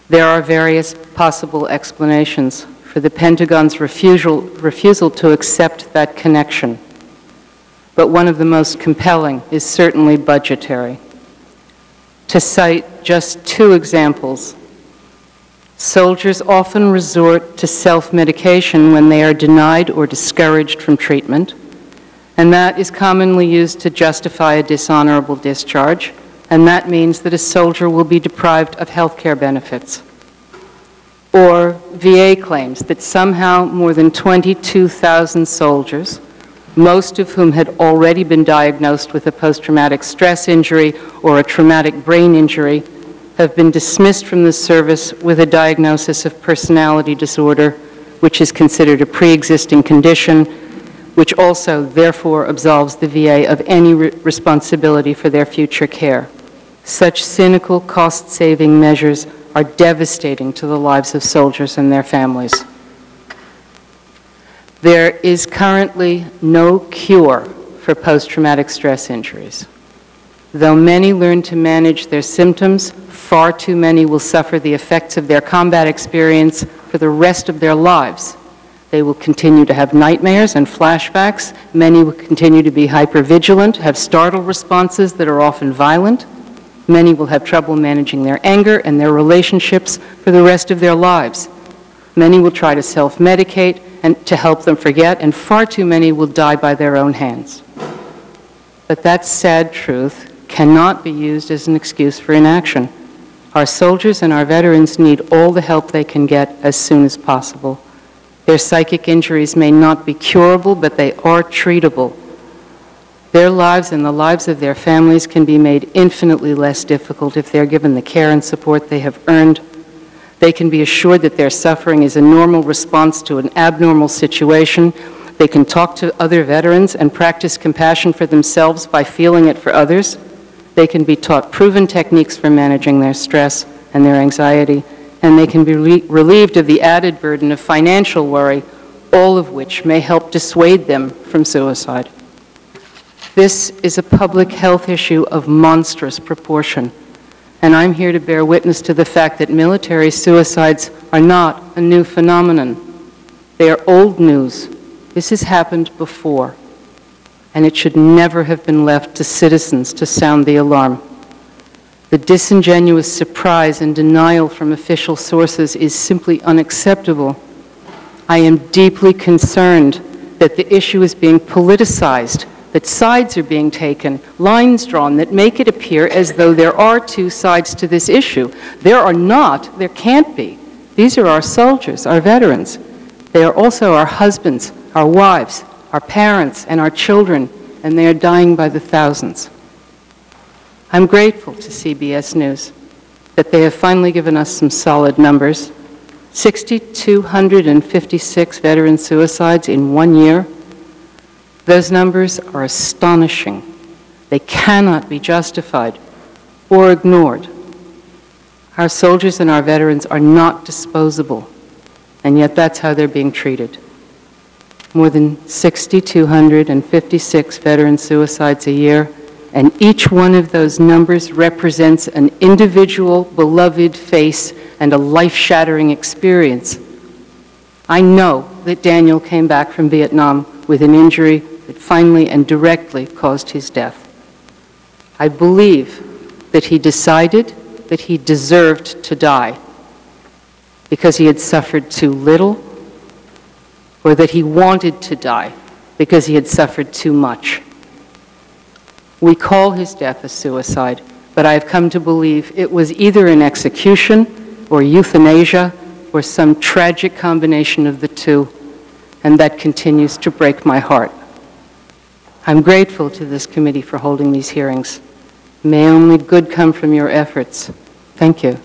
There are various possible explanations for the Pentagon's refusal to accept that connection, but one of the most compelling is certainly budgetary. To cite just two examples, soldiers often resort to self-medication when they are denied or discouraged from treatment, and that is commonly used to justify a dishonorable discharge, and that means that a soldier will be deprived of health care benefits. Or VA claims that somehow more than 22,000 soldiers, most of whom had already been diagnosed with a post-traumatic stress injury or a traumatic brain injury, have been dismissed from the service with a diagnosis of personality disorder, which is considered a pre-existing condition, which also therefore absolves the VA of any responsibility for their future care. Such cynical cost-saving measures are devastating to the lives of soldiers and their families. There is currently no cure for post-traumatic stress injuries. Though many learn to manage their symptoms, far too many will suffer the effects of their combat experience for the rest of their lives. They will continue to have nightmares and flashbacks. Many will continue to be hypervigilant, have startle responses that are often violent. Many will have trouble managing their anger and their relationships for the rest of their lives. Many will try to self-medicate and to help them forget, and far too many will die by their own hands. But that sad truth cannot be used as an excuse for inaction. Our soldiers and our veterans need all the help they can get as soon as possible. Their psychic injuries may not be curable, but they are treatable. Their lives and the lives of their families can be made infinitely less difficult if they're given the care and support they have earned. They can be assured that their suffering is a normal response to an abnormal situation. They can talk to other veterans and practice compassion for themselves by feeling it for others. They can be taught proven techniques for managing their stress and their anxiety, and they can be relieved of the added burden of financial worry, all of which may help dissuade them from suicide. This is a public health issue of monstrous proportion, and I'm here to bear witness to the fact that military suicides are not a new phenomenon. They are old news. This has happened before, and it should never have been left to citizens to sound the alarm. The disingenuous surprise and denial from official sources is simply unacceptable. I am deeply concerned that the issue is being politicized, that sides are being taken, lines drawn that make it appear as though there are two sides to this issue. There are not, there can't be. These are our soldiers, our veterans. They are also our husbands, our wives, our parents, and our children, and they are dying by the thousands. I'm grateful to CBS News that they have finally given us some solid numbers. 6,256 veteran suicides in 1 year. Those numbers are astonishing. They cannot be justified or ignored. Our soldiers and our veterans are not disposable, and yet that's how they're being treated. More than 6,256 veteran suicides a year, and each one of those numbers represents an individual, beloved face and a life-shattering experience. I know that Daniel came back from Vietnam with an injury that finally and directly caused his death. I believe that he decided that he deserved to die because he had suffered too little, or that he wanted to die because he had suffered too much. We call his death a suicide, but I have come to believe it was either an execution or euthanasia or some tragic combination of the two, and that continues to break my heart. I'm grateful to this committee for holding these hearings. May only good come from your efforts. Thank you.